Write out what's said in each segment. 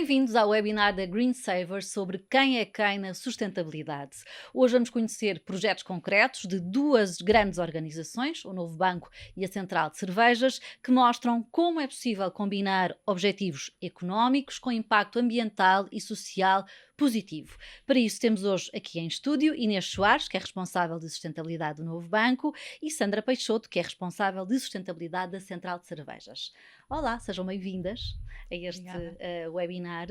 Bem-vindos ao webinar da Green Savers sobre quem é quem na sustentabilidade. Hoje vamos conhecer projetos concretos de duas grandes organizações, o Novo Banco e a Central de Cervejas, que mostram como é possível combinar objetivos económicos com impacto ambiental e social positivo. Para isso temos hoje aqui em estúdio Inês Soares, que é responsável de sustentabilidade do Novo Banco, e Sandra Peixoto, que é responsável de sustentabilidade da Central de Cervejas. Olá, sejam bem-vindas a este Obrigada. webinar.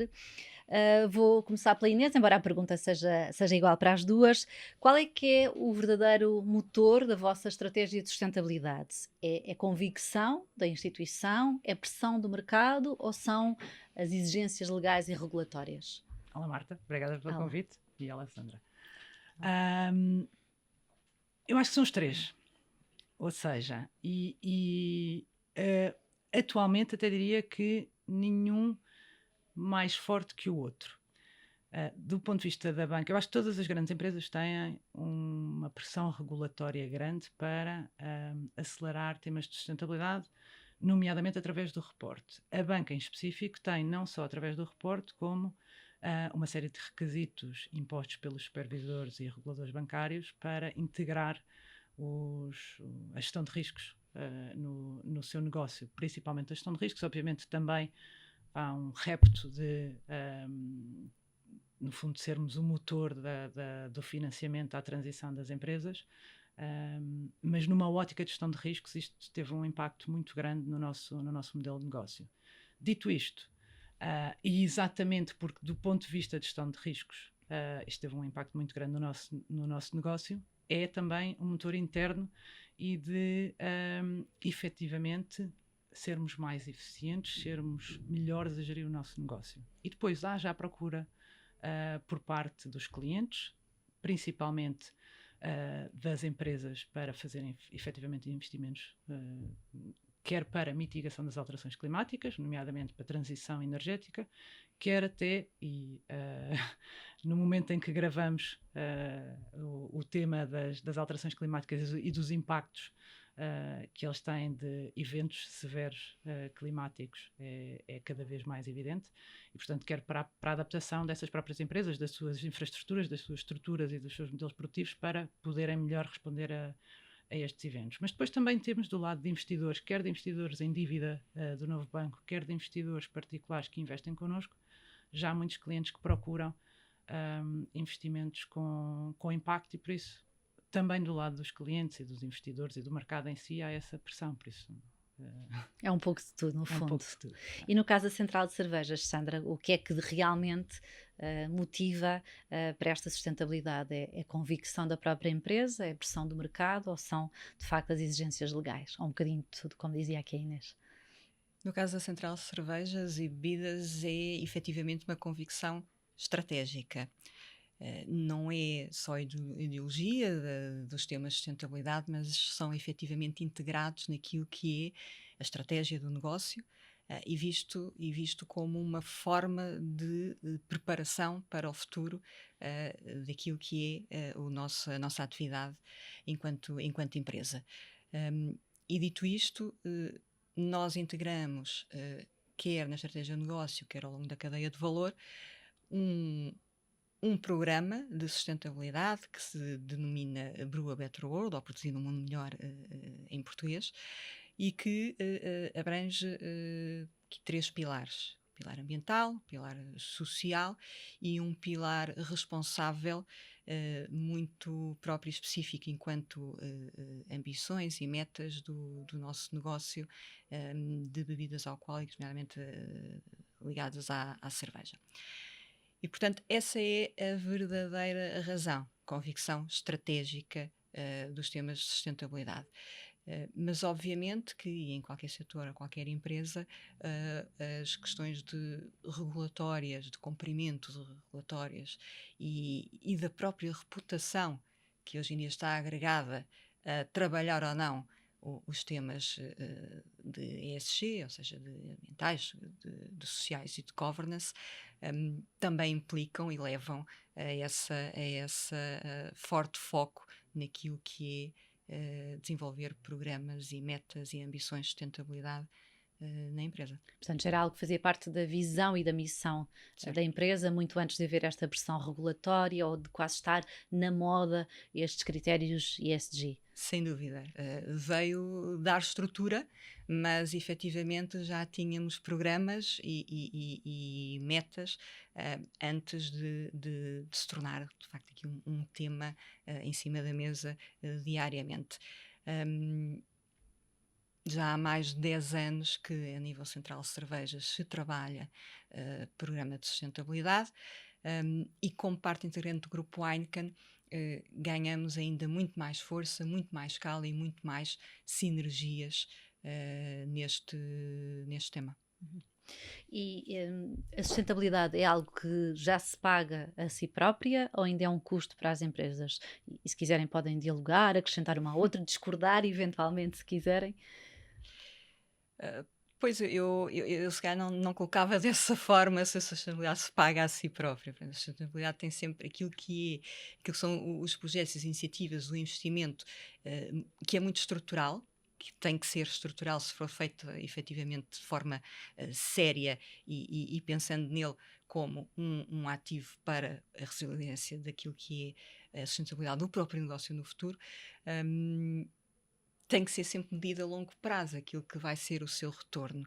Vou começar pela Inês, embora a pergunta seja igual para as duas. Qual é que é o verdadeiro motor da vossa estratégia de sustentabilidade? É convicção da instituição? É pressão do mercado? Ou são as exigências legais e regulatórias? Olá, Marta. Obrigada pelo Olá. convite. E olá, Sandra. Ahm, eu acho que são os três. Ou seja, atualmente até diria que nenhum mais forte que o outro. Do ponto de vista da banca, eu acho que todas as grandes empresas têm uma pressão regulatória grande para acelerar temas de sustentabilidade, nomeadamente através do reporte. A banca, em específico, tem não só através do reporte, como uma série de requisitos impostos pelos supervisores e reguladores bancários para integrar a gestão de riscos no seu negócio, principalmente a gestão de riscos. Obviamente, também há um repto de no fundo, sermos o motor do financiamento à transição das empresas, mas numa ótica de gestão de riscos, isto teve um impacto muito grande no nosso modelo de negócio. Dito isto, e exatamente porque, do ponto de vista de gestão de riscos, isto teve um impacto muito grande no nosso negócio, é também um motor interno e de efetivamente sermos mais eficientes, sermos melhores a gerir o nosso negócio. E depois há já a procura por parte dos clientes, principalmente das empresas, para fazerem efetivamente investimentos, quer para a mitigação das alterações climáticas, nomeadamente para a transição energética, quer até, no momento em que gravamos o tema das alterações climáticas e dos impactos que eles têm de eventos severos climáticos é cada vez mais evidente e, portanto, quer para a adaptação dessas próprias empresas, das suas infraestruturas, das suas estruturas e dos seus modelos produtivos para poderem melhor responder a estes eventos. Mas depois também temos do lado de investidores, quer de investidores em dívida do novo banco, quer de investidores particulares que investem connosco, já há muitos clientes que procuram investimentos com impacto e por isso também do lado dos clientes e dos investidores e do mercado em si há essa pressão, por isso É um pouco de tudo, no é um fundo. pouco de tudo. E no caso da Central de Cervejas, Sandra, o que é que realmente motiva para esta sustentabilidade? É a convicção da própria empresa? É a pressão do mercado? Ou são, de facto, as exigências legais? Ou um bocadinho de tudo, como dizia aqui a Inês? No caso da Central de Cervejas e Bebidas, é efetivamente uma convicção estratégica. Não é só ideologia dos temas de sustentabilidade, mas são efetivamente integrados naquilo que é a estratégia do negócio, e visto como uma forma de preparação para o futuro, daquilo que é a nossa atividade enquanto empresa. Um, e dito isto, nós integramos, quer na estratégia do negócio, quer ao longo da cadeia de valor, um, um programa de sustentabilidade que se denomina Brew a Better World, ou Produzir um Mundo Melhor em português, e que abrange três pilares. Pilar ambiental, pilar social e um pilar responsável muito próprio e específico enquanto ambições e metas do nosso negócio de bebidas alcoólicas, nomeadamente ligadas à cerveja. E, portanto, essa é a verdadeira razão, convicção estratégica dos temas de sustentabilidade. Mas, obviamente, que em qualquer setor ou qualquer empresa, as questões regulatórias, de cumprimento de regulatórias e da própria reputação, que hoje em dia está agregada a trabalhar ou não os temas de ESG, ou seja, de ambientais, de sociais e de governance, também implicam e levam a essa forte foco naquilo que é desenvolver programas e metas e ambições de sustentabilidade na empresa. Portanto, já era algo que fazia parte da visão e da missão Certo. da empresa, muito antes de haver esta pressão regulatória ou de quase estar na moda estes critérios ESG. Sem dúvida. Veio dar estrutura, mas efetivamente já tínhamos programas e metas antes de se tornar, de facto, aqui um tema em cima da mesa diariamente. Um, Já há mais de 10 anos que a nível central de cervejas se trabalha programa de sustentabilidade e como parte integrante do grupo Heineken ganhamos ainda muito mais força, muito mais escala e muito mais sinergias neste tema. E a sustentabilidade é algo que já se paga a si própria ou ainda é um custo para as empresas? E se quiserem podem dialogar, acrescentar uma à outra, discordar eventualmente se quiserem. Pois eu se calhar não colocava dessa forma se a sustentabilidade se paga a si própria. Portanto, a sustentabilidade tem sempre aquilo que são os projetos, as iniciativas, o investimento, que é muito estrutural, que tem que ser estrutural se for feito efetivamente de forma séria e pensando nele como um ativo para a resiliência daquilo que é a sustentabilidade do próprio negócio no futuro. Tem que ser sempre medido a longo prazo, aquilo que vai ser o seu retorno,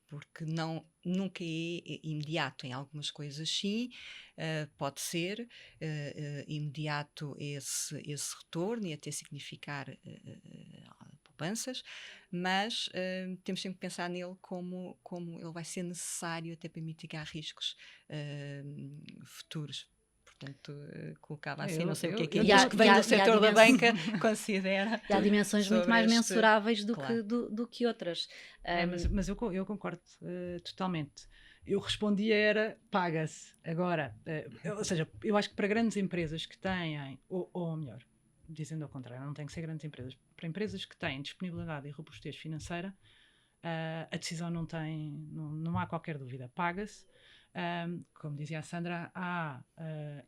porque nunca é imediato. Em algumas coisas sim, pode ser imediato esse retorno e até significar poupanças, mas temos sempre que pensar nele como ele vai ser necessário até para mitigar riscos futuros. Portanto, colocava assim, não sei o que é que eu, é E há, isto que e vem há- do e há setor da dimensões, banca considera e há dimensões muito sobre mais este. mensuráveis do Claro. do que outras. Mas eu concordo totalmente. Eu respondia era paga-se. Agora, ou seja, eu acho que para grandes empresas que têm, ou melhor, dizendo ao contrário, não tem que ser grandes empresas, para empresas que têm disponibilidade e robustez financeira, a decisão não há qualquer dúvida, paga-se. Como dizia a Sandra, há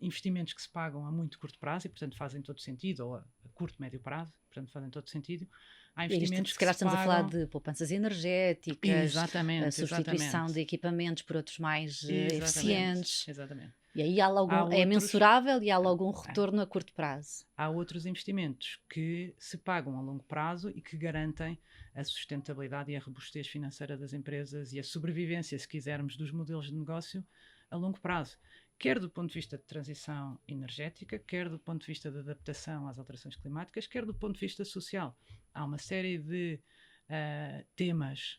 investimentos que se pagam a muito curto prazo e, portanto, fazem todo sentido, ou a curto, médio prazo, portanto, fazem todo sentido. Há E isto, investimentos se que calhar se estamos a falar pagam. de poupanças energéticas, a Exatamente, substituição de exatamente. equipamentos por outros mais Exatamente, eficientes. exatamente. E aí há logo Há é outros, mensurável e há logo um é, retorno a curto prazo. há outros investimentos que se pagam a longo prazo e que garantem a sustentabilidade e a robustez financeira das empresas e a sobrevivência, se quisermos, dos modelos de negócio a longo prazo. Quer do ponto de vista de transição energética, quer do ponto de vista de adaptação às alterações climáticas, quer do ponto de vista social. Há uma série de temas,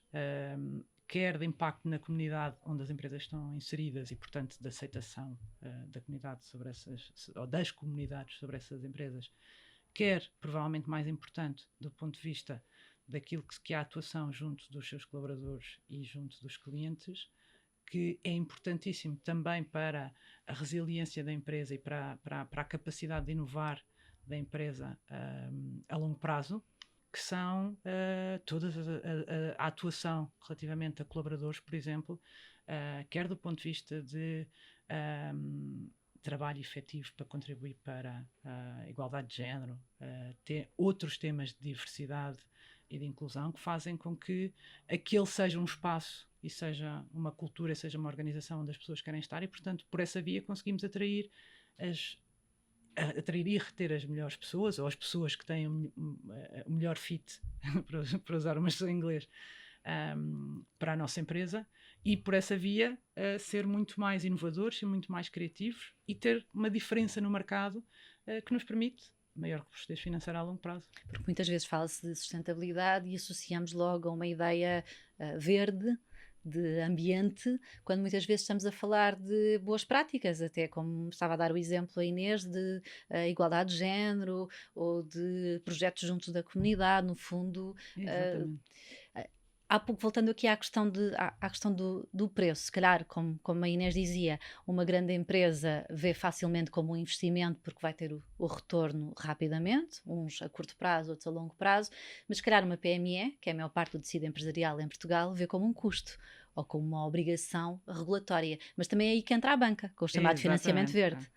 quer de impacto na comunidade onde as empresas estão inseridas e, portanto, de aceitação da comunidade sobre ou das comunidades sobre essas empresas, quer, provavelmente mais importante, do ponto de vista daquilo que é a atuação junto dos seus colaboradores e junto dos clientes, que é importantíssimo também para a resiliência da empresa e para a capacidade de inovar da empresa a longo prazo, que são toda a atuação relativamente a colaboradores, por exemplo, quer do ponto de vista de trabalho efetivo para contribuir para a igualdade de género, ter outros temas de diversidade e de inclusão que fazem com que aquele seja um espaço e seja uma cultura, seja uma organização onde as pessoas querem estar e, portanto, por essa via conseguimos atrair e reter as melhores pessoas, ou as pessoas que têm o melhor fit, para usar uma expressão em inglês, para a nossa empresa, e por essa via ser muito mais inovadores e muito mais criativos e ter uma diferença no mercado que nos permite maior robustez financeira a longo prazo. Porque muitas vezes fala-se de sustentabilidade e associamos logo a uma ideia verde, de ambiente, quando muitas vezes estamos a falar de boas práticas, até como estava a dar o exemplo a Inês, de igualdade de género ou de projetos junto da comunidade, no fundo. Exatamente. Há pouco, voltando aqui à questão, à questão do preço, se calhar, como a Inês dizia, uma grande empresa vê facilmente como um investimento porque vai ter o retorno rapidamente, uns a curto prazo, outros a longo prazo, mas se calhar uma PME, que é a maior parte do tecido empresarial em Portugal, vê como um custo ou como uma obrigação regulatória. Mas também é aí que entra a banca, com o chamado financiamento verde.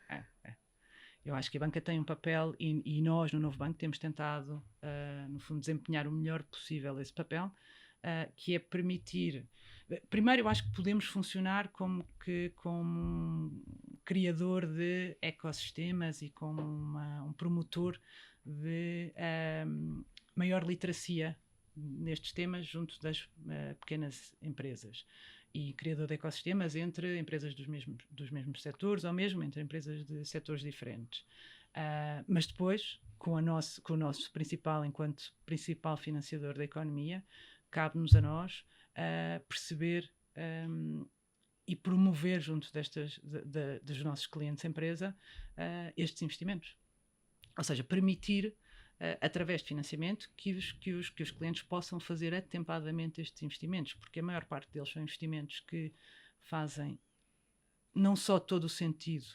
Eu acho que a banca tem um papel e nós, no Novo Banco, temos tentado, no fundo, desempenhar o melhor possível esse papel. que é permitir. Primeiro, eu acho que podemos funcionar como um criador de ecossistemas e como um promotor de maior literacia nestes temas junto das pequenas empresas e criador de ecossistemas entre empresas dos mesmos setores ou mesmo entre empresas de setores diferentes. Mas depois, com o nosso principal, enquanto principal financiador da economia, cabe-nos a nós perceber e promover junto dos nossos clientes empresa estes investimentos. Ou seja, permitir, através de financiamento, que os clientes possam fazer atempadamente estes investimentos, porque a maior parte deles são investimentos que fazem não só todo o sentido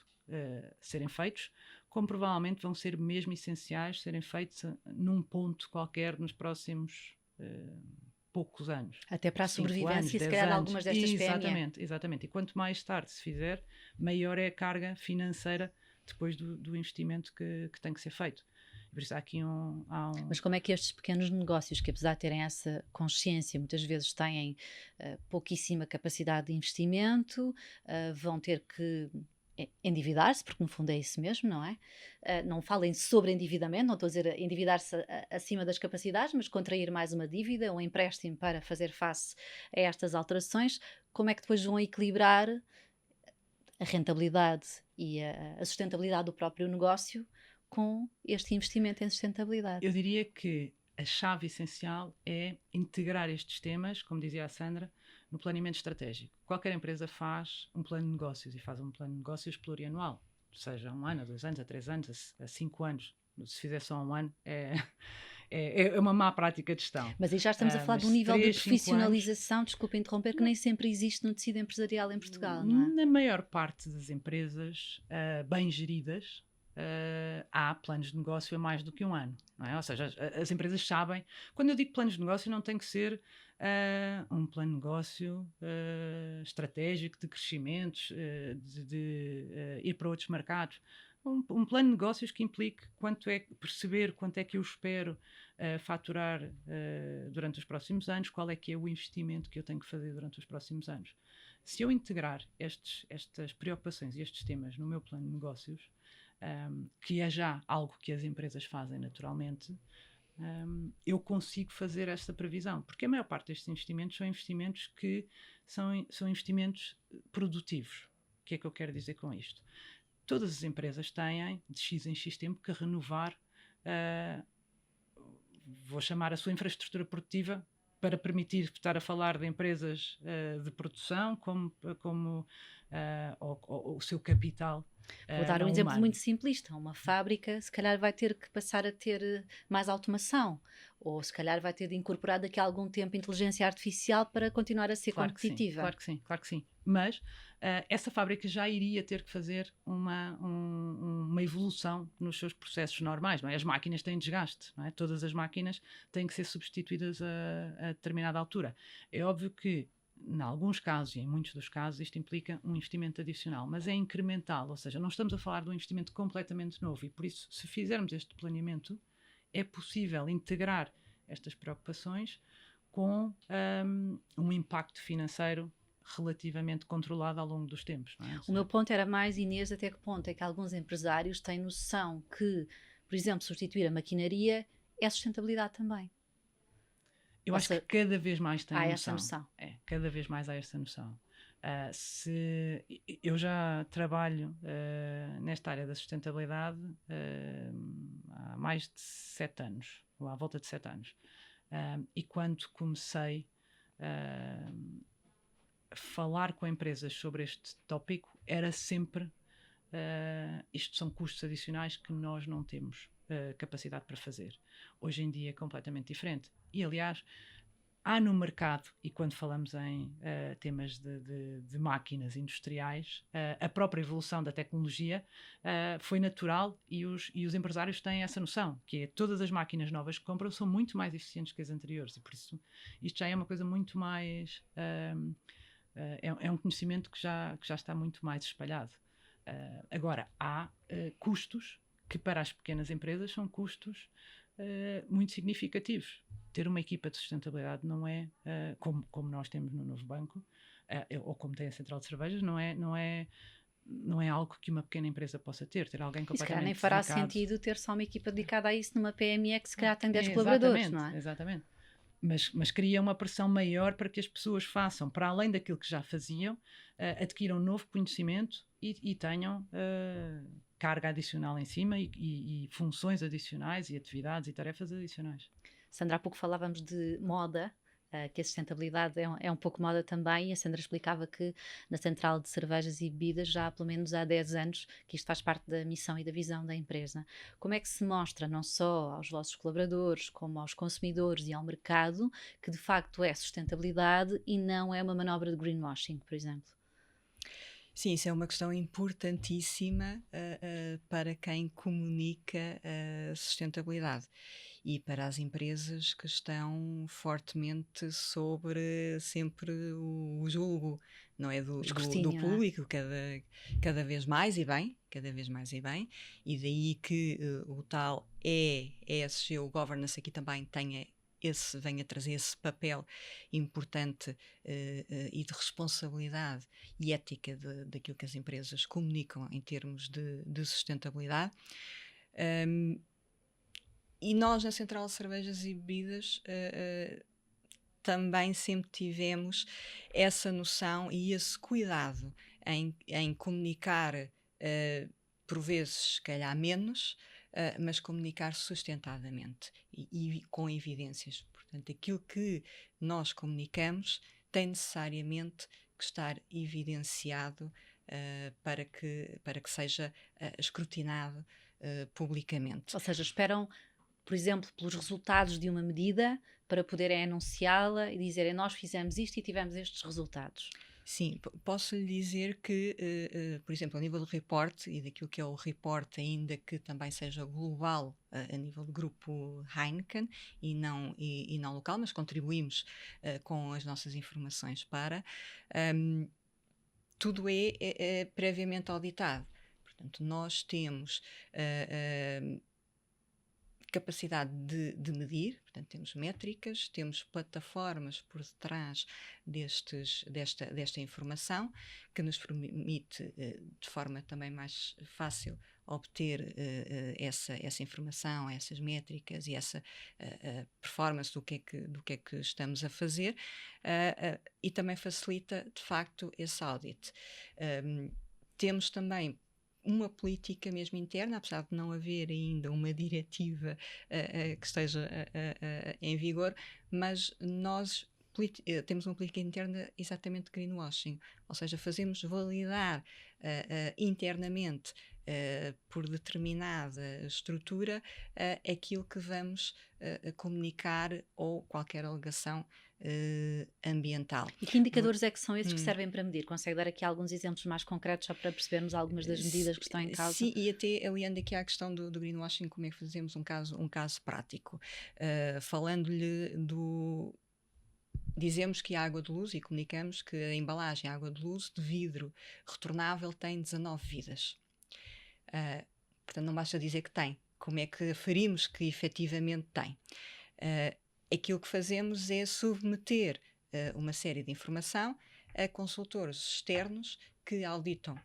serem feitos, como provavelmente vão ser mesmo essenciais serem feitos num ponto qualquer nos próximos poucos anos. Até para a 5 sobrevivência, anos, se 10 calhar, de anos. algumas destas PME. Exatamente. E quanto mais tarde se fizer, maior é a carga financeira depois do investimento que tem que ser feito. Por isso há aqui Mas como é que estes pequenos negócios, que apesar de terem essa consciência, muitas vezes têm pouquíssima capacidade de investimento, vão ter que endividar-se, porque no fundo é isso mesmo, não é? Não falem sobre endividamento, não estou a dizer endividar-se acima das capacidades, mas contrair mais uma dívida, um empréstimo para fazer face a estas alterações. Como é que depois vão equilibrar a rentabilidade e a sustentabilidade do próprio negócio com este investimento em sustentabilidade? Eu diria que a chave essencial é integrar estes temas, como dizia a Sandra, no planeamento estratégico. Qualquer empresa faz um plano de negócios e faz um plano de negócios plurianual, seja 1 ano, a 2 anos, a 3 anos, a 5 anos. Se fizer só 1 ano, é uma má prática de gestão. Mas aí já estamos a falar de um nível de profissionalização, desculpa interromper, que nem sempre existe no tecido empresarial em Portugal, não é? Na maior parte das empresas bem geridas, há planos de negócio a mais do que 1 ano, não é? Ou seja, as empresas sabem. Quando eu digo planos de negócio, não tem que ser um plano de negócio estratégico de crescimentos, de ir para outros mercados. Um plano de negócios que implique perceber quanto é que eu espero faturar durante os próximos anos, qual é que é o investimento que eu tenho que fazer durante os próximos anos. Se eu integrar estas preocupações e estes temas no meu plano de negócios, que é já algo que as empresas fazem naturalmente, eu consigo fazer esta previsão, porque a maior parte destes investimentos são investimentos que são investimentos produtivos. O que é que eu quero dizer com isto? Todas as empresas têm, de X em X tempo, que renovar, vou chamar a sua infraestrutura produtiva, para permitir estar a falar de empresas de produção, como o seu capital. Vou dar um exemplo muito simplista. Uma fábrica, se calhar, vai ter que passar a ter mais automação, ou se calhar vai ter de incorporar daqui a algum tempo inteligência artificial para continuar a ser competitiva. Claro que sim. Mas essa fábrica já iria ter que fazer uma evolução nos seus processos normais, não é? As máquinas têm desgaste, não é? Todas as máquinas têm que ser substituídas a determinada altura. É óbvio que em alguns casos, e em muitos dos casos, isto implica um investimento adicional, mas é incremental, ou seja, não estamos a falar de um investimento completamente novo e, por isso, se fizermos este planeamento, é possível integrar estas preocupações com um impacto financeiro relativamente controlado ao longo dos tempos. Não é? O meu ponto era mais, Inês, até que ponto é que alguns empresários têm noção que, por exemplo, substituir a maquinaria é sustentabilidade também. Eu acho que cada vez mais tem essa noção. Cada vez mais há essa noção. Eu já trabalho nesta área da sustentabilidade há mais de 7 anos, ou à volta de 7 anos. E quando comecei a falar com empresas sobre este tópico, era sempre isto são custos adicionais que nós não temos capacidade para fazer. Hoje em dia é completamente diferente. E, aliás, há no mercado, e quando falamos em temas de máquinas industriais, a própria evolução da tecnologia foi natural e os empresários têm essa noção, que é todas as máquinas novas que compram são muito mais eficientes que as anteriores, e por isso isto já é uma coisa muito mais... é um conhecimento que já está muito mais espalhado. Agora, há custos que para as pequenas empresas são custos muito significativos. Ter uma equipa de sustentabilidade não é, como nós temos no Novo Banco, ou como tem a Central de Cervejas, não é algo que uma pequena empresa possa ter. Ter alguém E se calhar nem completamente fará dedicado. sentido ter só uma equipa dedicada a isso numa PME que se calhar tem 10 colaboradores, Exatamente, não é? exatamente. Mas cria uma pressão maior para que as pessoas façam, para além daquilo que já faziam, adquiram novo conhecimento e tenham carga adicional em cima e funções adicionais e atividades e tarefas adicionais. Sandra, há pouco falávamos de moda, que a sustentabilidade é um pouco moda também, e a Sandra explicava que na Central de Cervejas e Bebidas já há pelo menos há 10 anos que isto faz parte da missão e da visão da empresa. Como é que se mostra não só aos vossos colaboradores, como aos consumidores e ao mercado, que de facto é sustentabilidade e não é uma manobra de greenwashing, por exemplo? Sim, isso é uma questão importantíssima para quem comunica a sustentabilidade e para as empresas que estão fortemente sobre sempre o julgo, não é? O Do escrutínio, não é? público, cada vez mais e bem, e daí que o tal ESG, o governance aqui também venha trazer esse papel importante e de responsabilidade e ética daquilo que as empresas comunicam em termos de sustentabilidade. E nós, na Central de Cervejas e Bebidas, também sempre tivemos essa noção e esse cuidado em comunicar, por vezes, se calhar menos, mas comunicar sustentadamente e com evidências. Portanto, aquilo que nós comunicamos tem necessariamente que estar evidenciado para que seja escrutinado publicamente. Ou seja, esperam, por exemplo, pelos resultados de uma medida para poderem anunciá-la e dizerem nós fizemos isto e tivemos estes resultados. Sim, posso lhe dizer que, por exemplo, a nível do report e daquilo que é o report, ainda que também seja global a nível do grupo Heineken e não local, mas contribuímos com as nossas informações para, tudo é previamente auditado. Portanto, nós temos capacidade de medir, portanto temos métricas, temos plataformas por detrás desta informação que nos permite de forma também mais fácil obter essa informação, essas métricas e essa performance do que é que estamos a fazer e também facilita de facto esse audit. Temos também uma política mesmo interna, apesar de não haver ainda uma diretiva que esteja em vigor, mas nós temos uma política interna exatamente de greenwashing, ou seja, fazemos validar internamente por determinada estrutura aquilo que vamos comunicar ou qualquer alegação ambiental. E que indicadores é que são esses que servem para medir? Consegue dar aqui alguns exemplos mais concretos só para percebermos algumas das medidas que estão em causa? Sim, e até aliando aqui à questão do greenwashing, como é que fazemos um caso prático? Falando-lhe dizemos que a água de luz e comunicamos que a embalagem água de luz de vidro retornável tem 19 vidas. Portanto, não basta dizer que tem. Como é que aferimos que efetivamente tem? Aquilo que fazemos é submeter uma série de informação a consultores externos que auditam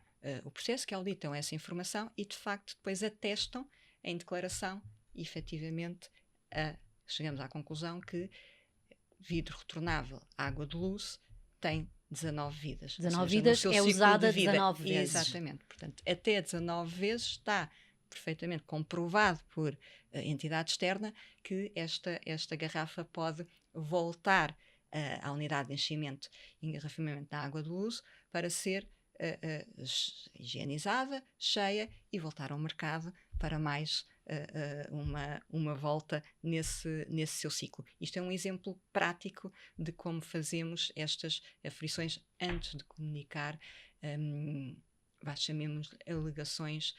o processo, que auditam essa informação e, de facto, depois atestam em declaração, efetivamente, chegamos à conclusão que vidro retornável, água de luz, tem 19 vidas. 19 seja, vidas é usada 19 vezes. Exatamente. Portanto, até 19 vezes está perfeitamente comprovado por entidade externa que esta garrafa pode voltar à unidade de enchimento e engarrafamento da água de luz para ser higienizada, cheia e voltar ao mercado para mais uma volta nesse seu ciclo. Isto é um exemplo prático de como fazemos estas aferições antes de comunicar chamemos alegações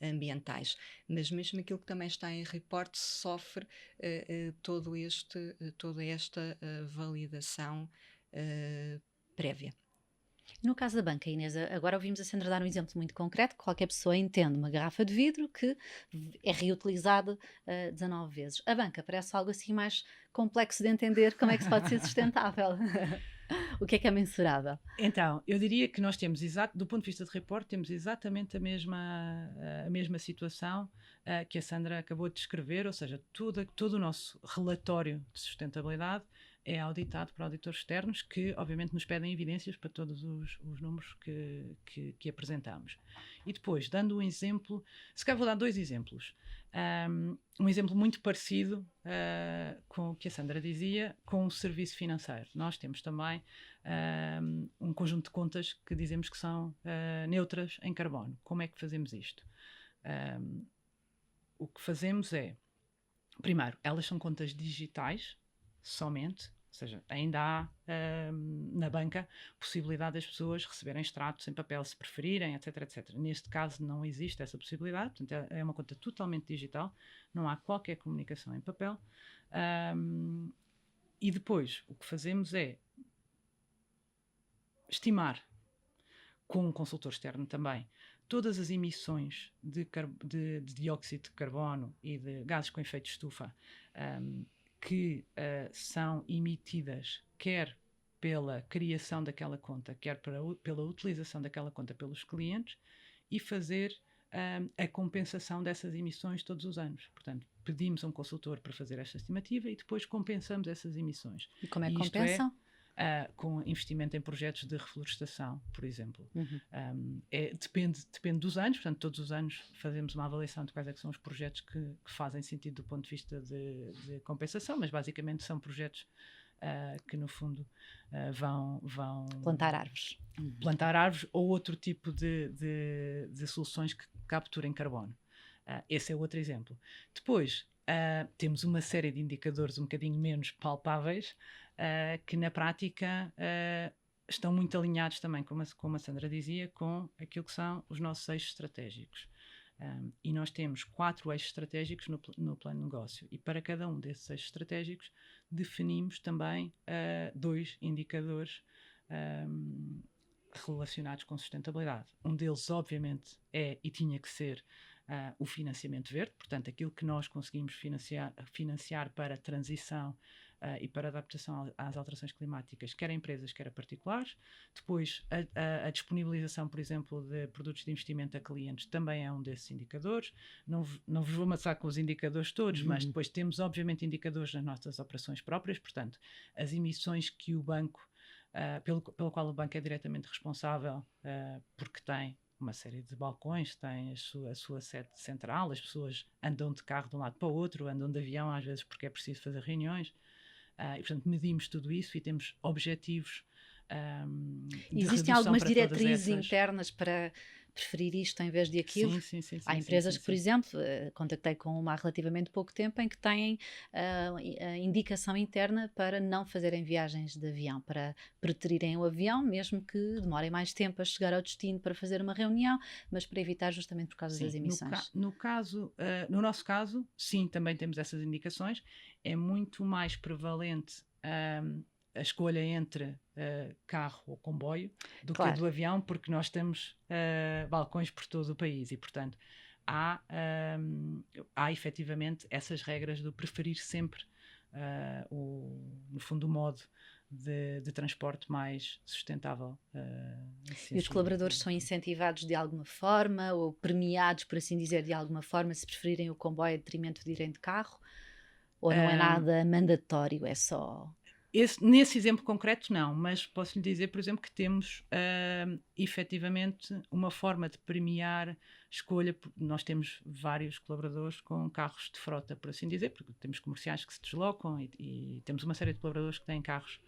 ambientais, mas mesmo aquilo que também está em report sofre toda esta validação prévia. No caso da banca, Inês, agora ouvimos a Sandra dar um exemplo muito concreto, que qualquer pessoa entende, uma garrafa de vidro que é reutilizada 19 vezes. A banca parece algo assim mais complexo de entender como é que se pode ser sustentável. O que é mensurável? Então, eu diria que nós temos, do ponto de vista de reporte, temos exatamente a mesma situação que a Sandra acabou de descrever, ou seja, todo o nosso relatório de sustentabilidade é auditado por auditores externos que, obviamente, nos pedem evidências para todos os números que apresentamos. E depois, dando um exemplo, se calhar vou dar dois exemplos. Um exemplo muito parecido com o que a Sandra dizia, com o serviço financeiro. Nós temos também um conjunto de contas que dizemos que são neutras em carbono. Como é que fazemos isto? O que fazemos é, primeiro, elas são contas digitais somente, ou seja, ainda há na banca possibilidade das pessoas receberem extratos em papel se preferirem, etc, etc. Neste caso não existe essa possibilidade, portanto é uma conta totalmente digital, não há qualquer comunicação em papel. E depois o que fazemos é estimar, com um consultor externo também, todas as emissões de dióxido de carbono e de gases com efeito de estufa que são emitidas quer pela criação daquela conta, quer pela utilização daquela conta pelos clientes e fazer a compensação dessas emissões todos os anos. Portanto, pedimos a um consultor para fazer esta estimativa e depois compensamos essas emissões. E como é que E isto compensam? Com investimento em projetos de reflorestação, por exemplo. Uhum. Depende dos anos, portanto, todos os anos fazemos uma avaliação de quais é que são os projetos que fazem sentido do ponto de vista de compensação, mas basicamente são projetos que, no fundo, vão plantar árvores ou outro tipo de soluções que capturem carbono. Esse é outro exemplo. Depois, temos uma série de indicadores um bocadinho menos palpáveis que na prática estão muito alinhados também, como a Sandra dizia, com aquilo que são os nossos eixos estratégicos. E nós temos 4 eixos estratégicos no plano de negócio e para cada um desses eixos estratégicos definimos também 2 indicadores relacionados com sustentabilidade. Um deles, obviamente, e tinha que ser o financiamento verde, portanto, aquilo que nós conseguimos financiar para a transição e para a adaptação às alterações climáticas, quer a empresas, quer a particulares. Depois, a disponibilização, por exemplo, de produtos de investimento a clientes também é um desses indicadores. Não vos vou amassar com os indicadores todos, mas depois temos, obviamente, indicadores nas nossas operações próprias, portanto, as emissões que o banco, pelo qual o banco é diretamente responsável, porque tem uma série de balcões, tem a sua sede central, as pessoas andam de carro de um lado para o outro, andam de avião às vezes porque é preciso fazer reuniões, e portanto medimos tudo isso e temos objetivos de Existem redução algumas para todas diretrizes essas. internas para preferir isto em vez de aquilo? Sim. Há empresas que, por exemplo, contactei com uma há relativamente pouco tempo em que têm a indicação interna para não fazerem viagens de avião, para preterirem o avião, mesmo que demorem mais tempo a chegar ao destino para fazer uma reunião, mas para evitar justamente por causa das emissões. No nosso caso, sim, também temos essas indicações. É muito mais prevalente a escolha entre carro ou comboio do que a do avião, porque nós temos balcões por todo o país e, portanto, há efetivamente essas regras do preferir sempre no fundo o modo de transporte mais sustentável. E os colaboradores são incentivados de alguma forma ou premiados, por assim dizer, de alguma forma, se preferirem o comboio em detrimento de irem de carro? Ou não é nada mandatório, é só... Nesse exemplo concreto não, mas posso lhe dizer, por exemplo, que temos efetivamente uma forma de premiar escolha. Nós temos vários colaboradores com carros de frota, por assim dizer, porque temos comerciais que se deslocam e temos uma série de colaboradores que têm carros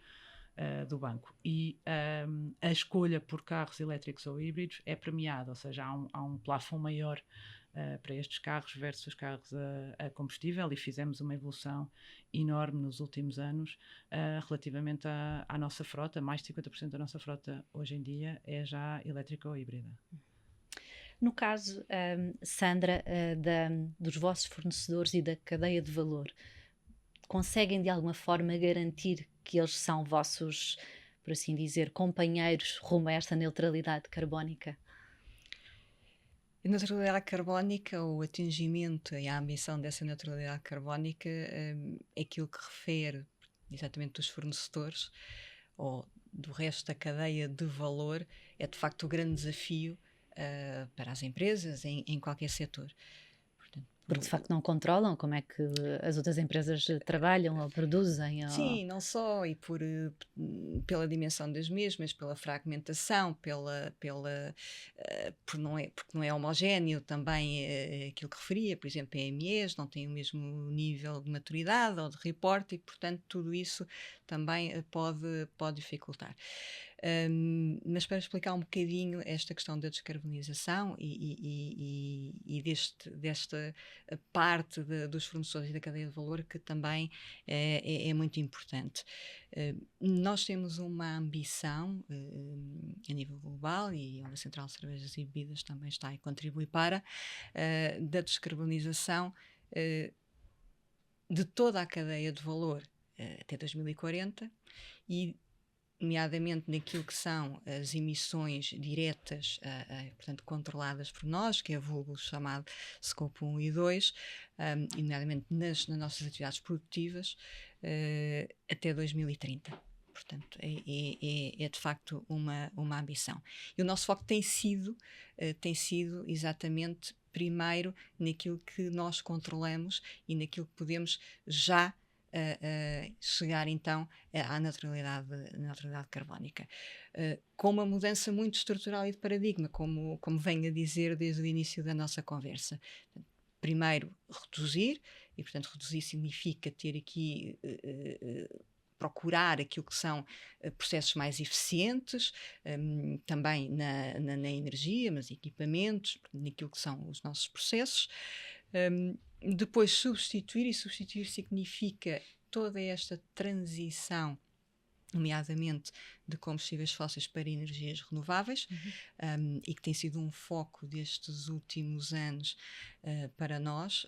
do banco. E a escolha por carros elétricos ou híbridos é premiada, ou seja, há um plafond maior para estes carros versus carros a combustível, e fizemos uma evolução enorme nos últimos anos relativamente à nossa frota. Mais de 50% da nossa frota hoje em dia é já elétrica ou híbrida. No caso, Sandra, dos vossos fornecedores e da cadeia de valor, conseguem de alguma forma garantir que eles são vossos por assim dizer, companheiros rumo a esta neutralidade carbónica? A neutralidade carbónica, o atingimento e a ambição dessa neutralidade carbónica é aquilo que refere exatamente dos fornecedores ou do resto da cadeia de valor, é de facto o grande desafio para as empresas em qualquer setor. Portanto, Porque de facto não controlam como é que as outras empresas trabalham ou produzem. sim, não só, e pela dimensão das mesmas, pela fragmentação, porque não é homogéneo também aquilo que referia, por exemplo, PMEs não têm o mesmo nível de maturidade ou de reporte e, portanto, tudo isso também pode dificultar. Mas para explicar um bocadinho esta questão da descarbonização e desta parte dos fornecedores e da cadeia de valor que também é muito importante. Nós temos uma ambição a nível global e onde a Central de Cervejas e Bebidas também está a contribuir para da descarbonização de toda a cadeia de valor até 2040 e nomeadamente naquilo que são as emissões diretas, portanto, controladas por nós, que é vulgo chamado Scope 1 e 2, e nomeadamente nas nossas atividades produtivas, até 2030. Portanto, é de facto uma ambição. E o nosso foco tem sido exatamente primeiro naquilo que nós controlamos e naquilo que podemos já chegar então à neutralidade carbónica, com uma mudança muito estrutural e de paradigma, como venho a dizer desde o início da nossa conversa. Primeiro, reduzir, e portanto reduzir significa ter aqui procurar aquilo que são processos mais eficientes, também na energia, mas equipamentos, naquilo que são os nossos processos. Depois substituir significa toda esta transição, nomeadamente de combustíveis fósseis para energias renováveis, e que tem sido um foco destes últimos anos para nós,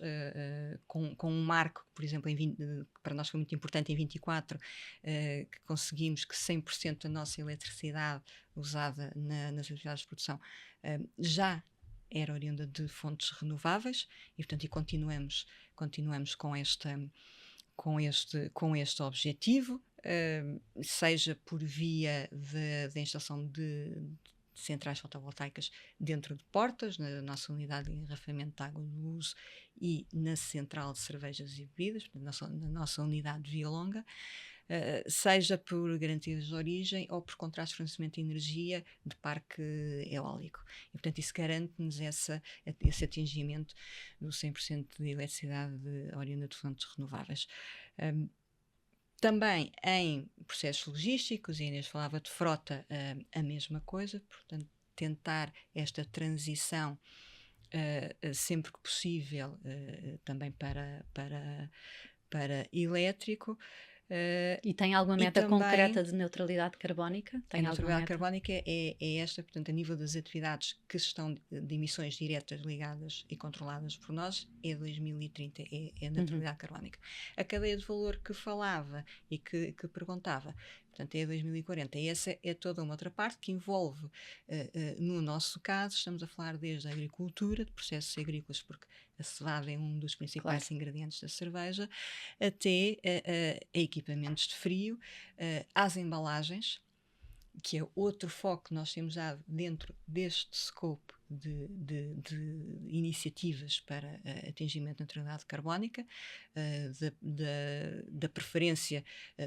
com um marco, por exemplo, que para nós foi muito importante, em 24, que conseguimos que 100% da nossa eletricidade usada nas atividades de produção já era oriunda de fontes renováveis e, portanto, continuamos com este objetivo, seja por via da instalação de centrais fotovoltaicas dentro de portas, na nossa unidade de engarrafamento de água de uso e na central de cervejas e bebidas, na nossa unidade de Via Longa, seja por garantias de origem ou por contratos de fornecimento de energia de parque eólico. E, portanto, isso garante-nos esse atingimento do 100% de eletricidade oriunda de fontes renováveis. Também em processos logísticos, e a Inês falava de frota, a mesma coisa, portanto, tentar esta transição sempre que possível também para elétrico. E tem alguma E meta também concreta de neutralidade carbónica? a Tem alguma neutralidade meta? carbónica é esta, portanto, a nível das atividades que estão de emissões diretas ligadas e controladas por nós, é 2030, é a neutralidade carbónica. A cadeia de valor que falava e que perguntava, portanto, é 2040. E essa é toda uma outra parte que envolve, no nosso caso, estamos a falar desde a agricultura, de processos agrícolas, porque a cevada é um dos principais ingredientes da cerveja, até a equipamentos de frio, às embalagens, que é outro foco que nós temos dado dentro deste scope de iniciativas para atingimento da neutralidade carbónica, da preferência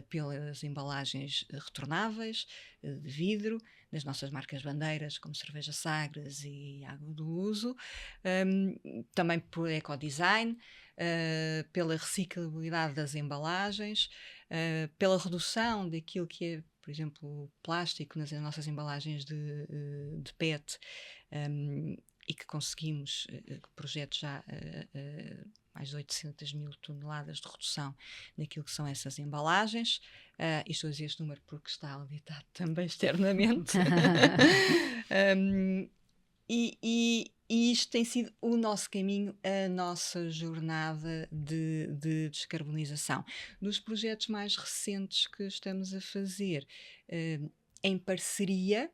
pelas embalagens retornáveis, de vidro, das nossas marcas bandeiras, como Cerveja Sagres e Água do Uso, também por ecodesign, pela reciclabilidade das embalagens, pela redução daquilo que é, por exemplo, plástico nas nossas embalagens de PET, e que conseguimos projetos já mais de 800 mil toneladas de redução naquilo que são essas embalagens. E estou a dizer este número porque está auditado também externamente. E isto tem sido o nosso caminho, a nossa jornada de descarbonização. Dos projetos mais recentes que estamos a fazer, eh, em parceria,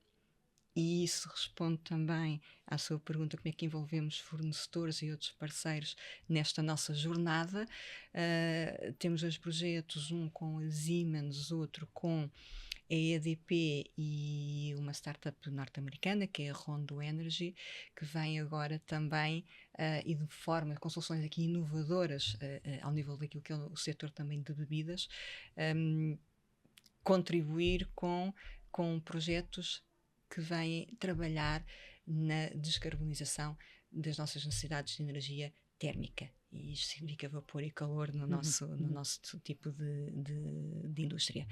e isso responde também à sua pergunta, como é que envolvemos fornecedores e outros parceiros nesta nossa jornada. Temos 2 projetos, um com a Siemens, outro com a EDP e uma startup norte-americana, que é a Rondo Energy, que vem agora também, e de forma, com soluções aqui inovadoras, ao nível daquilo que é o setor também de bebidas, hum, contribuir com projetos que vêm trabalhar na descarbonização das nossas necessidades de energia térmica. E isto significa vapor e calor no Uhum, nosso, no uhum. nosso tipo de indústria.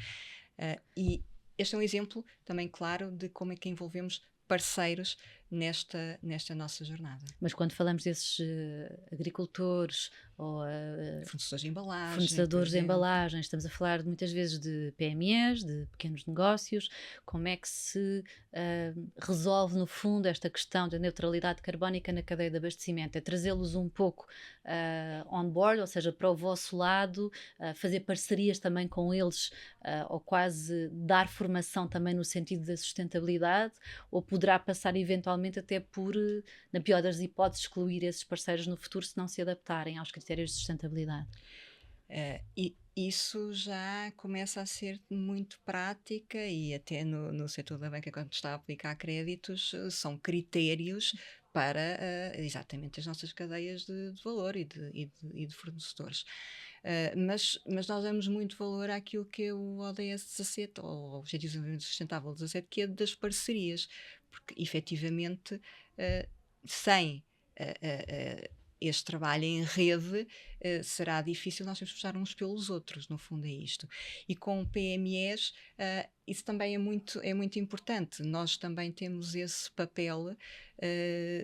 E este é um exemplo também claro de como é que envolvemos parceiros nesta nossa jornada. Mas quando falamos desses agricultores ou Fornecedores de embalagem, por fornecedores de exemplo. embalagens, estamos a falar muitas vezes de PMEs, de pequenos negócios, como é que se resolve no fundo esta questão da neutralidade carbónica na cadeia de abastecimento? É trazê-los um pouco on board, ou seja, para o vosso lado, fazer parcerias também com eles, ou quase dar formação também no sentido da sustentabilidade, ou poderá passar eventualmente até por, na pior das hipóteses, excluir esses parceiros no futuro se não se adaptarem aos critérios de sustentabilidade? E isso já começa a ser muito prática e até no setor da banca, quando está a aplicar créditos, são critérios para exatamente as nossas cadeias de valor e de fornecedores. Mas nós damos muito valor àquilo que é o ODS 17, ou Objetivo de Desenvolvimento Sustentável 17, que é das parcerias, porque efetivamente, sem este trabalho em rede, será difícil, nós temos que puxar uns pelos outros, no fundo é isto. E com PMEs, isso também é muito importante. Nós também temos esse papel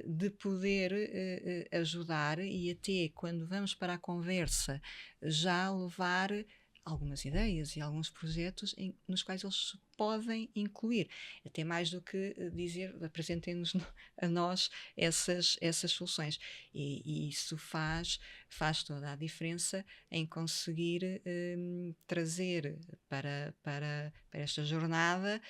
de poder ajudar e até quando vamos para a conversa já levar algumas ideias e alguns projetos nos quais eles se podem incluir. Até mais do que dizer, apresentem-nos a nós essas soluções. E isso faz toda a diferença em conseguir trazer para esta jornada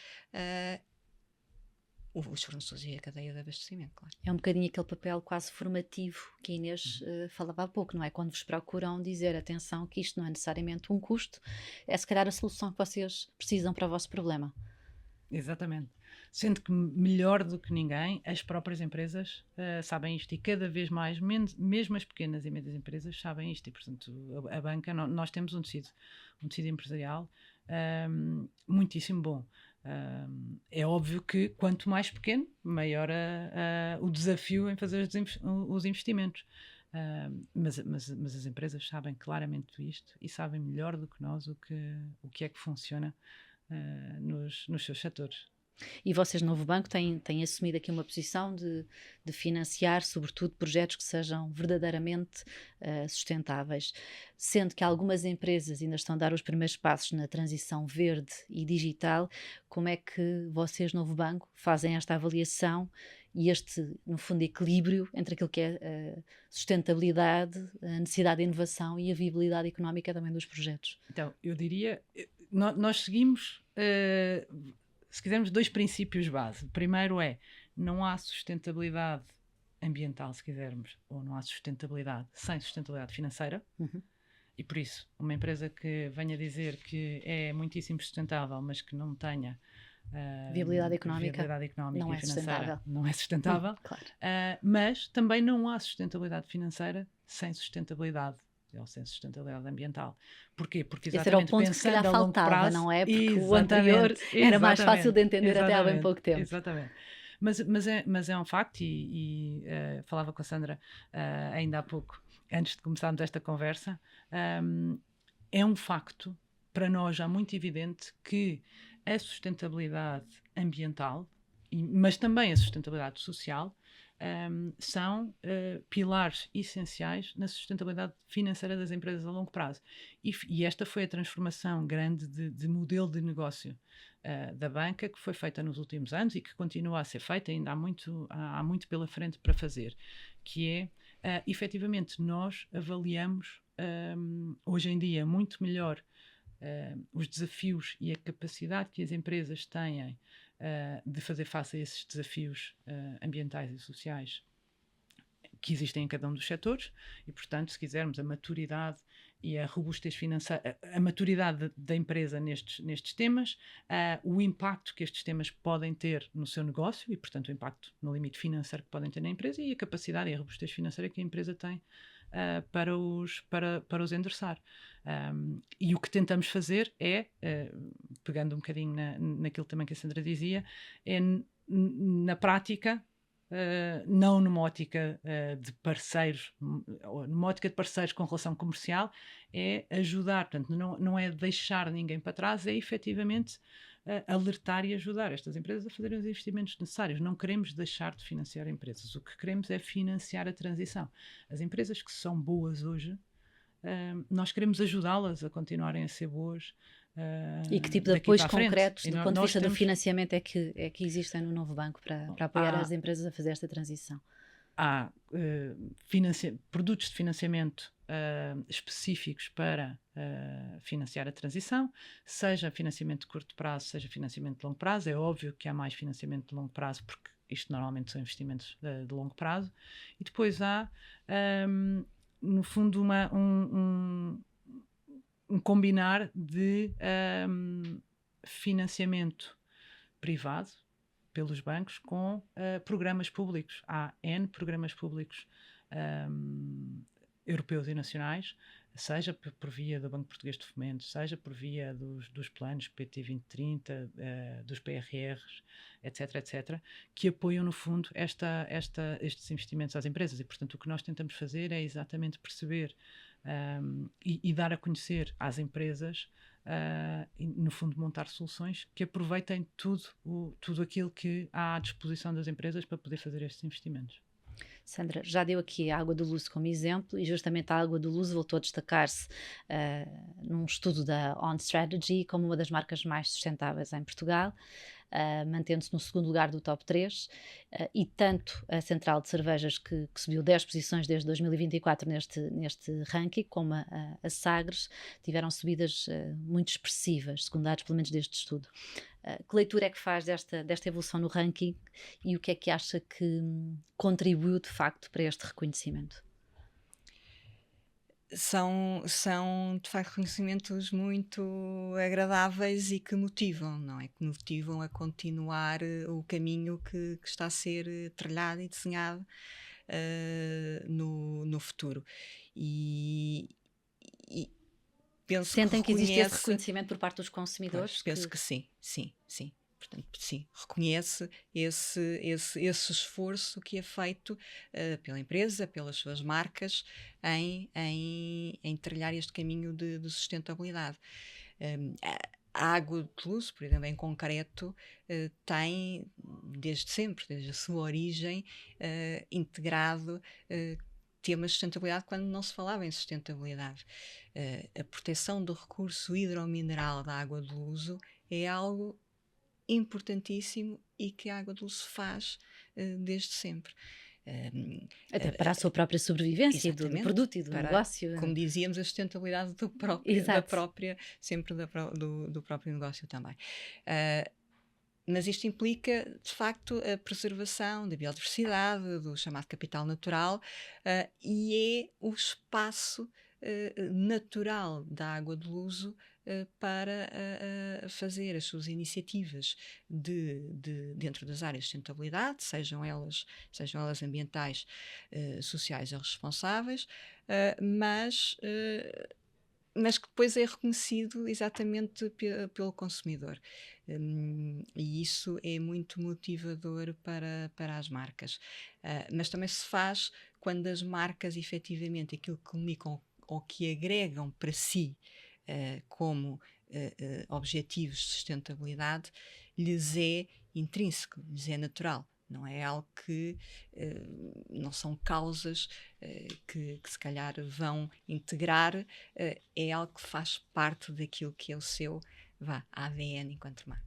os fornecedores e a cadeia de abastecimento, claro. É um bocadinho aquele papel quase formativo que a Inês falava há pouco, não é? Quando vos procuram dizer, atenção, que isto não é necessariamente um custo, é se calhar a solução que vocês precisam para o vosso problema. Exatamente. Sendo que melhor do que ninguém, as próprias empresas sabem isto e cada vez mais, mesmo as pequenas e médias empresas sabem isto e, portanto, a banca, nós temos um tecido empresarial muitíssimo bom. É óbvio que quanto mais pequeno, maior o desafio em fazer os investimentos. Mas as empresas sabem claramente isto e sabem melhor do que nós o que é que funciona nos seus setores. E vocês, Novo Banco, têm assumido aqui uma posição de financiar, sobretudo, projetos que sejam verdadeiramente sustentáveis, sendo que algumas empresas ainda estão a dar os primeiros passos na transição verde e digital. Como é que vocês, Novo Banco, fazem esta avaliação e este, no fundo, equilíbrio entre aquilo que é a sustentabilidade, a necessidade de inovação e a viabilidade económica também dos projetos? Então, eu diria, nós seguimos, se quisermos, 2 princípios base. O primeiro é, não há sustentabilidade ambiental, se quisermos, ou não há sustentabilidade sem sustentabilidade financeira. Uhum. E por isso, uma empresa que venha dizer que é muitíssimo sustentável, mas que não tenha Viabilidade económica não e é financeira, sustentável. não é sustentável. Claro. Mas também não há sustentabilidade financeira sem sustentabilidade ou sem sustentabilidade ambiental. Porquê? Porque Esse era o exatamente ponto que se calhar pensando a longo faltava, prazo, não é? Porque o anterior era mais fácil de entender até há bem pouco tempo. Exatamente. Mas é um facto, e falava com a Sandra ainda há pouco, antes de começarmos esta conversa, é um facto para nós já muito evidente que a sustentabilidade ambiental, mas também a sustentabilidade social, são pilares essenciais na sustentabilidade financeira das empresas a longo prazo. E esta foi a transformação grande de modelo de negócio da banca que foi feita nos últimos anos e que continua a ser feita, ainda há muito pela frente para fazer, que é, efetivamente, nós avaliamos hoje em dia muito melhor os desafios e a capacidade que as empresas têm de fazer face a esses desafios ambientais e sociais que existem em cada um dos setores e, portanto, se quisermos, a maturidade e a robustez financeira, a maturidade da empresa nestes temas, o impacto que estes temas podem ter no seu negócio e, portanto, o impacto no limite financeiro que podem ter na empresa e a capacidade e a robustez financeira que a empresa tem para os endereçar. E o que tentamos fazer é, pegando um bocadinho naquilo também que a Sandra dizia, é na prática, não numa ótica de parceiros, ou numa ótica de parceiros com relação comercial, é ajudar, portanto, não é deixar ninguém para trás, é efetivamente alertar e ajudar estas empresas a fazerem os investimentos necessários. Não queremos deixar de financiar empresas, o que queremos é financiar a transição. As empresas que são boas hoje, nós queremos ajudá-las a continuarem a ser boas. E que tipo de Daqui apoios para a frente. concretos, E do nó- ponto de nós vista do temos- financiamento, é que existem no novo banco para apoiar Há- as empresas a fazer esta transição? há produtos de financiamento específicos para financiar a transição, seja financiamento de curto prazo, seja financiamento de longo prazo. É óbvio que há mais financiamento de longo prazo, porque isto normalmente são investimentos de longo prazo. E depois há, no fundo, um combinar de financiamento privado pelos bancos com programas públicos. Há N programas públicos europeus e nacionais, seja por via do Banco Português de Fomento, seja por via dos planos PT 2030, dos PRRs, etc., que apoiam, no fundo, estes investimentos às empresas. E, portanto, o que nós tentamos fazer é exatamente perceber e dar a conhecer às empresas, e, no fundo, montar soluções que aproveitem tudo aquilo que há à disposição das empresas para poder fazer estes investimentos. Sandra, já deu aqui a água do Luso como exemplo e justamente a água do Luso voltou a destacar-se num estudo da On Strategy como uma das marcas mais sustentáveis em Portugal, mantendo-se no segundo lugar do top 3, e tanto a Central de Cervejas, que subiu 10 posições desde 2024 neste ranking, como a Sagres, tiveram subidas muito expressivas, segundo dados pelo menos deste estudo. Que leitura é que faz desta evolução no ranking e o que é que acha que contribuiu de facto para este reconhecimento? São de facto reconhecimentos muito agradáveis e que motivam, não é? Que motivam a continuar o caminho que está a ser trilhado e desenhado no futuro. E penso Sentem que existe esse reconhece. reconhecimento por parte dos consumidores? Pois, penso que sim. Portanto, sim, reconhece esse esforço que é feito pela empresa, pelas suas marcas, em trilhar este caminho de sustentabilidade. A Água de Luz, por exemplo, em concreto, tem desde sempre, desde a sua origem, integrado temas de sustentabilidade quando não se falava em sustentabilidade. A proteção do recurso hidromineral da água de uso é algo importantíssimo e que a água de uso faz desde sempre. Até para a sua própria sobrevivência do produto e do negócio. Como dizíamos, a sustentabilidade do próprio negócio também. Mas isto implica, de facto, a preservação da biodiversidade, do chamado capital natural, e é o espaço natural da água de uso para fazer as suas iniciativas dentro das áreas de sustentabilidade, sejam elas ambientais, sociais ou responsáveis, mas que depois é reconhecido exatamente pelo consumidor. E isso é muito motivador para as marcas. Mas também se faz quando as marcas, efetivamente, aquilo que comunicam ou que agregam para si como objetivos de sustentabilidade, lhes é intrínseco, lhes é natural. Não é algo que não são causas que se calhar vão integrar, é algo que faz parte daquilo que é o seu ADN enquanto marca.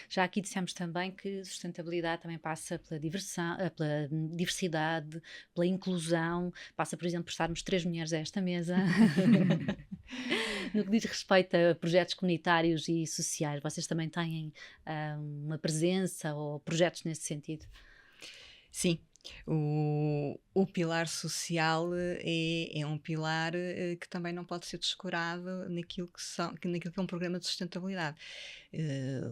Já aqui dissemos também que sustentabilidade também passa pela pela diversidade, pela inclusão, passa, por exemplo, por estarmos 3 mulheres a esta mesa. No que diz respeito a projetos comunitários e sociais, vocês também têm uma presença ou projetos nesse sentido? Sim, o pilar social é um pilar que também não pode ser descurado naquilo que é um programa de sustentabilidade.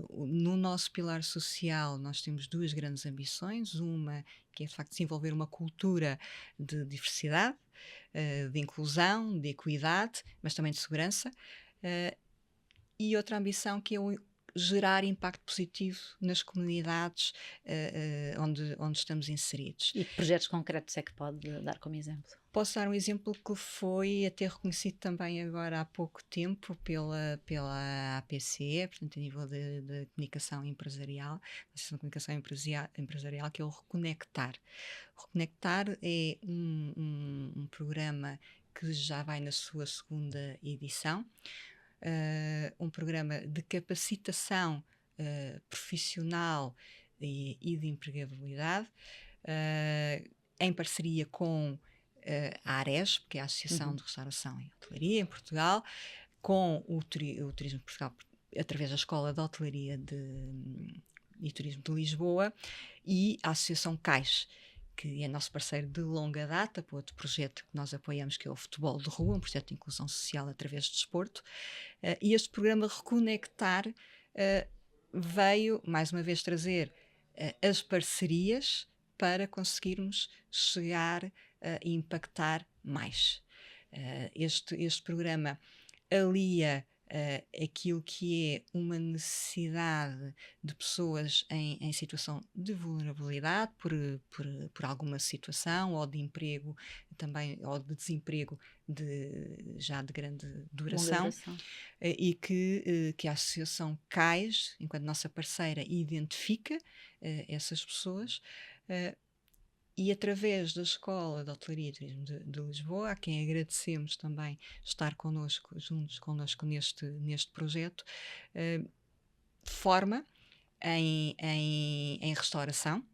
No nosso pilar social, nós temos duas grandes ambições. Uma que é, de facto, desenvolver uma cultura de diversidade, de inclusão, de equidade, mas também de segurança. eh, e outra ambição que é gerar impacto positivo nas comunidades onde estamos inseridos. E que projetos concretos é que pode dar como exemplo? Posso dar um exemplo que foi até reconhecido também agora há pouco tempo pela APCE, portanto, a nível de comunicação empresarial, Associação de Comunicação Empresarial, que é o Reconectar. O Reconectar é um programa que já vai na sua segunda edição, um programa de capacitação profissional e de empregabilidade, em parceria com a ARES, que é a Associação Uhum. de Restauração e Hotelaria em Portugal, com o Turismo de Portugal, através da Escola de Hotelaria e Turismo de Lisboa, e a Associação CAIS, que é nosso parceiro de longa data, para outro projeto que nós apoiamos, que é o Futebol de Rua, um projeto de inclusão social através de desporto. E este programa Reconectar veio, mais uma vez, trazer as parcerias para conseguirmos chegar e impactar mais. Este programa alia aquilo que é uma necessidade de pessoas em situação de vulnerabilidade por alguma situação, ou de emprego também, ou de desemprego já de grande Longa duração, duração. e que a Associação CAIS, enquanto nossa parceira, identifica essas pessoas, e através da Escola de Hotelaria e Turismo de Lisboa, a quem agradecemos também estar juntos connosco neste projeto, forma em restauração,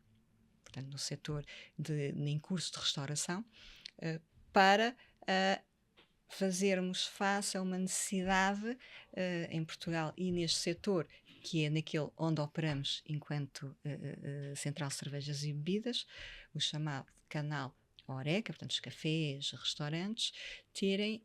portanto no setor em curso de restauração, para fazermos face a uma necessidade em Portugal e neste setor, que é naquele onde operamos enquanto Central Cervejas e Bebidas, o chamado canal Horeca, portanto os cafés, restaurantes, terem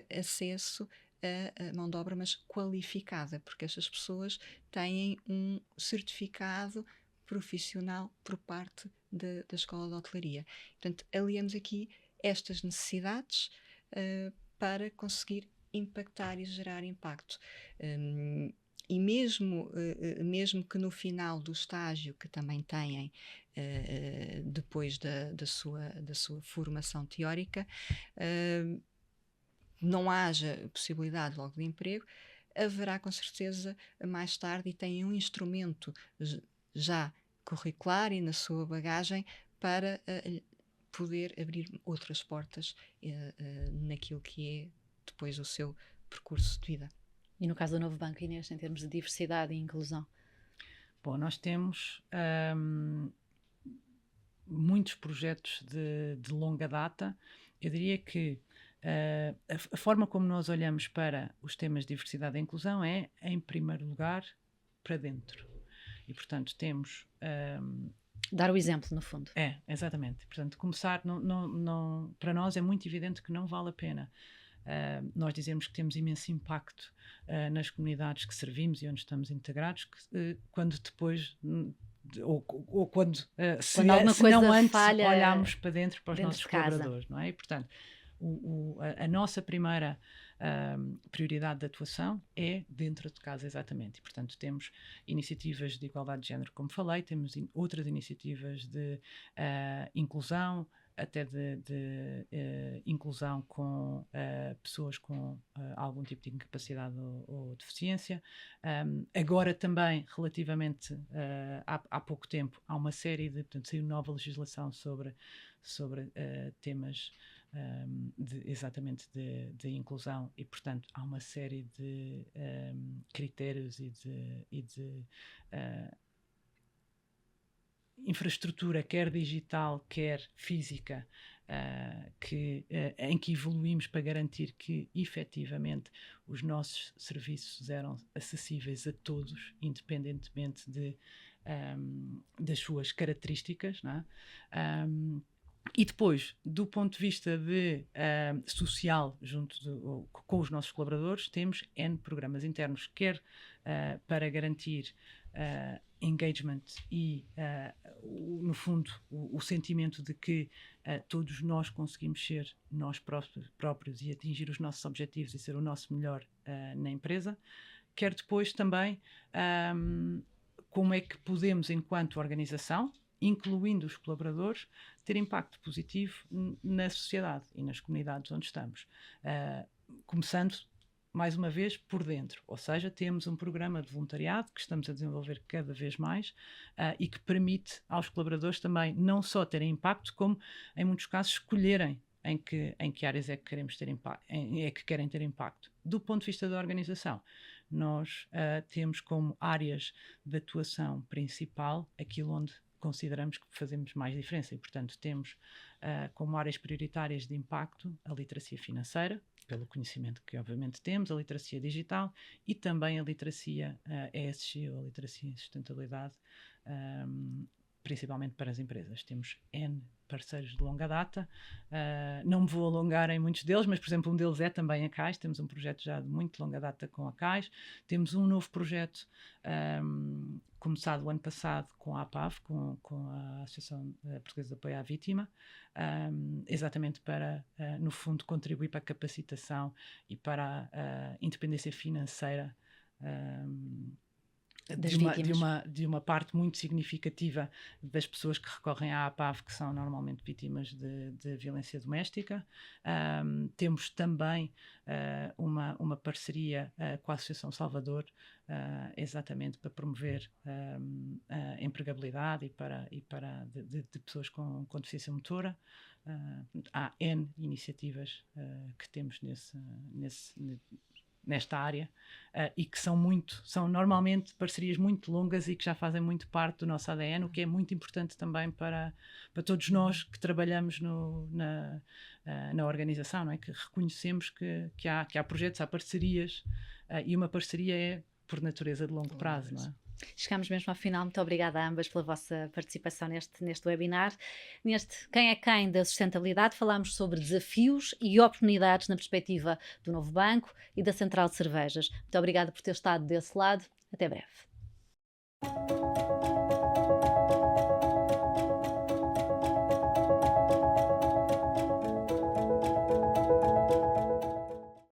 acesso a mão de obra, mas qualificada, porque estas pessoas têm um certificado profissional por parte da Escola de Hotelaria. Portanto, aliamos aqui estas necessidades para conseguir impactar e gerar impacto. E mesmo que no final do estágio que também têm depois da sua formação teórica, não haja possibilidade logo de emprego, haverá com certeza mais tarde, e têm um instrumento já curricular e na sua bagagem para poder abrir outras portas naquilo que é depois o seu percurso de vida. E no caso do Novo Banco, Inês, em termos de diversidade e inclusão? Bom, nós temos muitos projetos de longa data. Eu diria que a forma como nós olhamos para os temas de diversidade e inclusão é, em primeiro lugar, para dentro. E, portanto, temos... Dar o exemplo, no fundo. Exatamente. Portanto, começar... para nós é muito evidente que não vale a pena nós dizemos que temos imenso impacto nas comunidades que servimos e onde estamos integrados, quando depois... ou quando se não antes falha, olharmos para dentro para os nossos de casa. colaboradores, não é? E, portanto, a nossa primeira prioridade de atuação é dentro de casa, exatamente. E, portanto, temos iniciativas de igualdade de género, como falei, temos outras iniciativas de inclusão, até de inclusão com pessoas com algum tipo de incapacidade ou deficiência. Agora também, relativamente há pouco tempo, há uma série portanto, saiu nova legislação sobre temas exatamente de inclusão e, portanto, há uma série de critérios e de infraestrutura, quer digital, quer física, em que evoluímos para garantir que, efetivamente, os nossos serviços eram acessíveis a todos, independentemente das suas características, não é? E depois, do ponto de vista social, com os nossos colaboradores, temos N programas internos, quer para garantir engagement e, no fundo, o sentimento de que todos nós conseguimos ser nós próprios e atingir os nossos objetivos e ser o nosso melhor na empresa, quer depois também como é que podemos, enquanto organização, incluindo os colaboradores, ter impacto positivo na sociedade e nas comunidades onde estamos. Começando, mais uma vez, por dentro. Ou seja, temos um programa de voluntariado que estamos a desenvolver cada vez mais e que permite aos colaboradores também não só terem impacto, como, em muitos casos, escolherem em que áreas é que queremos ter impacto, é que querem ter impacto. Do ponto de vista da organização, nós temos como áreas de atuação principal aquilo onde consideramos que fazemos mais diferença e, portanto, temos como áreas prioritárias de impacto a literacia financeira, pelo conhecimento que obviamente temos, a literacia digital e também a literacia ESG, ou a literacia em sustentabilidade, principalmente para as empresas. Temos N parceiros de longa data, não me vou alongar em muitos deles, mas, por exemplo, um deles é também a CAIS, temos um projeto já de muito longa data com a CAIS, temos um novo projeto começado o ano passado com a APAV, com a Associação Portuguesa de Apoio à Vítima, exatamente para, no fundo, contribuir para a capacitação e para a independência financeira de uma parte muito significativa das pessoas que recorrem à APAV, que são normalmente vítimas de violência doméstica. Temos também uma parceria com a Associação Salvador, exatamente para promover a empregabilidade e para de pessoas com deficiência motora. Há N iniciativas que temos nesta área e que são normalmente parcerias muito longas e que já fazem muito parte do nosso ADN, o que é muito importante também para todos nós que trabalhamos na organização, não é? Que reconhecemos que há projetos, há parcerias e uma parceria é por natureza de longo prazo, não é? Chegamos mesmo ao final. Muito obrigada a ambas pela vossa participação neste webinar. Neste Quem é Quem da sustentabilidade, falámos sobre desafios e oportunidades na perspectiva do novo banco e da Central de Cervejas. Muito obrigada por ter estado desse lado. Até breve.